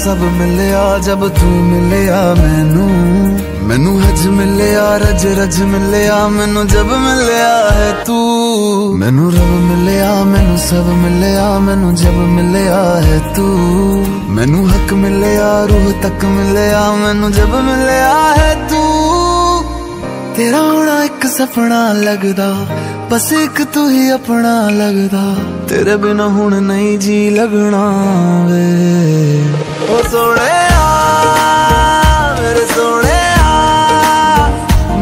सब मिलया जब तू मिलया मैनू, मैनू हज मिलया रज रज मिलया मैनू जब मिलया है तू। मैनू रब मिलया मैनू सब मिलया मैनू जब मिलया है तू। मैनू हक मिलया रूह तक मिलया मैनू जब मिलया है तू। तेरा होना एक सपना लगदा, बस एक तू ही अपना लगदा। तेरे बिना हुण नहीं जी लगना वे। ओ सोहणिया मेरे सोहणिया,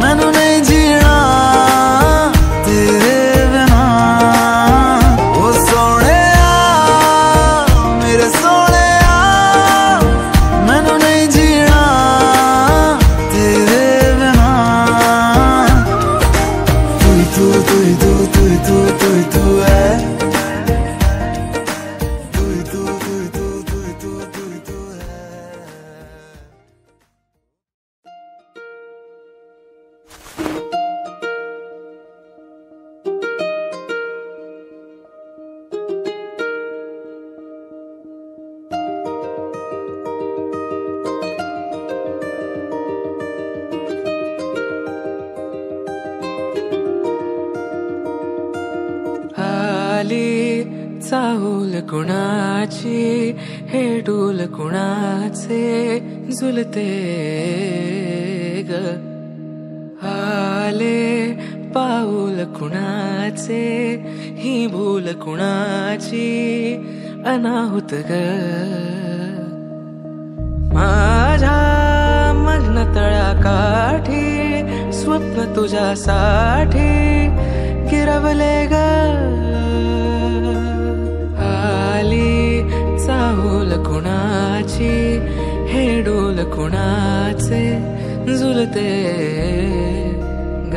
मैनू नहीं जीना तेरे बिना। ओ सोहणिया मेरे सोहणिया, मैनू नहीं जीना तेरे बिना। तू तू तू तू तू तू तू है, तू तू तू तू तू तू तू है। चाहूल कुणाची हे डूल कुणाचे झुलते ग। आले पाऊल कुणाचे ही भूल कुणाची अनाहुत ग। माझ्या मग्न तळाकाठी स्वप्न तुझ्यासाठी गिरवले ग। चाहूल कुणाची हे डोल कुणाचे झुलते ग।